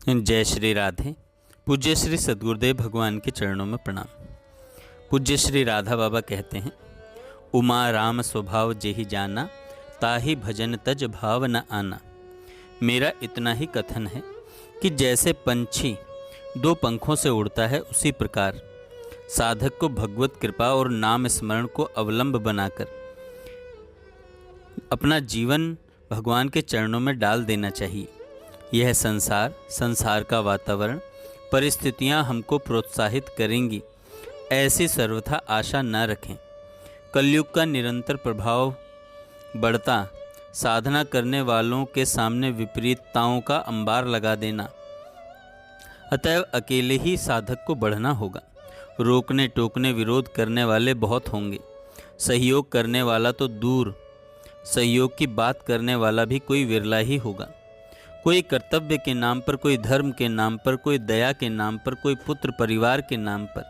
जय श्री राधे। पूज्य श्री सद्गुरुदेव भगवान के चरणों में प्रणाम। पूज्य श्री राधा बाबा कहते हैं, उमा राम स्वभाव जेहि जाना, ताहि भजन तज भाव न आना। मेरा इतना ही कथन है कि जैसे पंछी दो पंखों से उड़ता है, उसी प्रकार साधक को भगवत कृपा और नाम स्मरण को अवलंब बनाकर अपना जीवन भगवान के चरणों में डाल देना चाहिए। यह संसार का वातावरण, परिस्थितियां हमको प्रोत्साहित करेंगी, ऐसी सर्वथा आशा न रखें। कलयुग का निरंतर प्रभाव बढ़ता साधना करने वालों के सामने विपरीतताओं का अंबार लगा देना। अतएव अकेले ही साधक को बढ़ना होगा। रोकने टोकने विरोध करने वाले बहुत होंगे, सहयोग करने वाला तो दूर, सहयोग की बात करने वाला भी कोई विरला ही होगा। कोई कर्तव्य के नाम पर, कोई धर्म के नाम पर, कोई दया के नाम पर, कोई पुत्र परिवार के नाम पर,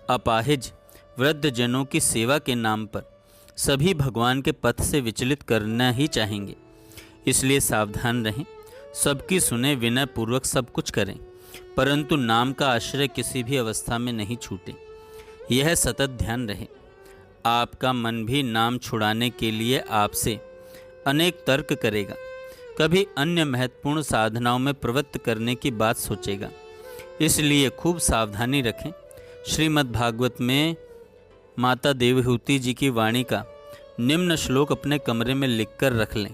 अपाहिज वृद्ध जनों की सेवा के नाम पर सभी भगवान के पथ से विचलित करना ही चाहेंगे। इसलिए सावधान रहें, सबकी सुने, विनय पूर्वक सब कुछ करें, परंतु नाम का आश्रय किसी भी अवस्था में नहीं छूटे। यह सतत ध्यान रहे। आपका मन भी नाम छुड़ाने के लिए आपसे अनेक तर्क करेगा, कभी अन्य महत्वपूर्ण साधनाओं में प्रवृत्त करने की बात सोचेगा। इसलिए खूब सावधानी रखें। श्रीमद् भागवत में माता देवहूति जी की वाणी का निम्न श्लोक अपने कमरे में लिखकर रख लें।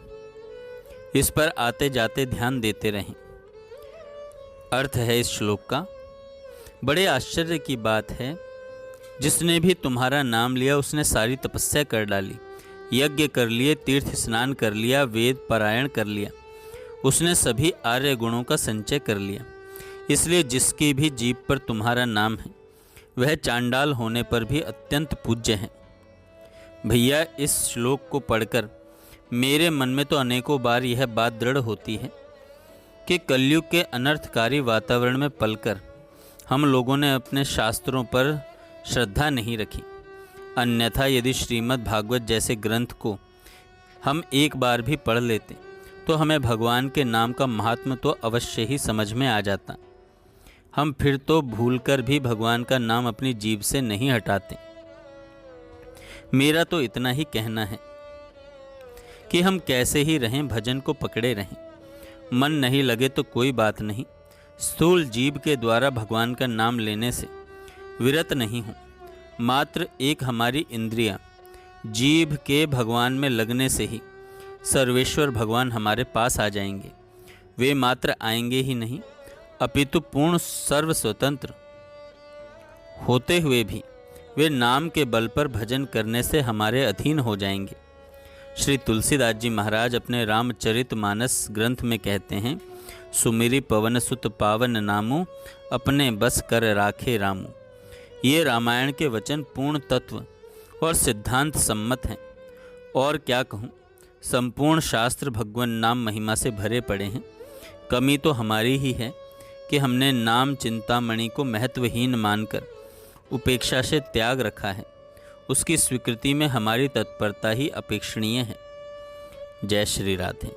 इस पर आते जाते ध्यान देते रहें। अर्थ है इस श्लोक का, बड़े आश्चर्य की बात है, जिसने भी तुम्हारा नाम लिया उसने सारी तपस्या कर डाली, यज्ञ कर लिए, तीर्थ स्नान कर लिया, वेद पारायण कर लिया, उसने सभी आर्य गुणों का संचय कर लिया। इसलिए जिसकी भी जीभ पर तुम्हारा नाम है, वह चांडाल होने पर भी अत्यंत पूज्य है। भैया, इस श्लोक को पढ़कर मेरे मन में तो अनेकों बार यह बात दृढ़ होती है कि कलयुग के अनर्थकारी वातावरण में पलकर हम लोगों ने अपने शास्त्रों पर श्रद्धा नहीं रखी। अन्यथा यदि श्रीमद् भागवत जैसे ग्रंथ को हम एक बार भी पढ़ लेते तो हमें भगवान के नाम का महात्म्य तो अवश्य ही समझ में आ जाता। हम फिर तो भूलकर भी भगवान का नाम अपनी जीभ से नहीं हटाते। मेरा तो इतना ही कहना है कि हम कैसे ही रहें, भजन को पकड़े रहें। मन नहीं लगे तो कोई बात नहीं, स्थूल जीभ के द्वारा भगवान का नाम लेने से विरत नहीं हूँ। मात्र एक हमारी इंद्रियां जीभ के भगवान में लगने से ही सर्वेश्वर भगवान हमारे पास आ जाएंगे। वे मात्र आएंगे ही नहीं, अपितु पूर्ण सर्व स्वतंत्र होते हुए भी वे नाम के बल पर भजन करने से हमारे अधीन हो जाएंगे। श्री तुलसीदास जी महाराज अपने रामचरितमानस ग्रंथ में कहते हैं, सुमिरि पवन सुत पावन नामु, अपने बस कर राखे रामू। ये रामायण के वचन पूर्ण तत्व और सिद्धांत सम्मत हैं। और क्या कहूँ, संपूर्ण शास्त्र भगवान नाम महिमा से भरे पड़े हैं। कमी तो हमारी ही है कि हमने नाम चिंतामणि को महत्वहीन मानकर उपेक्षा से त्याग रखा है। उसकी स्वीकृति में हमारी तत्परता ही अपेक्षणीय है। जय श्री राधे।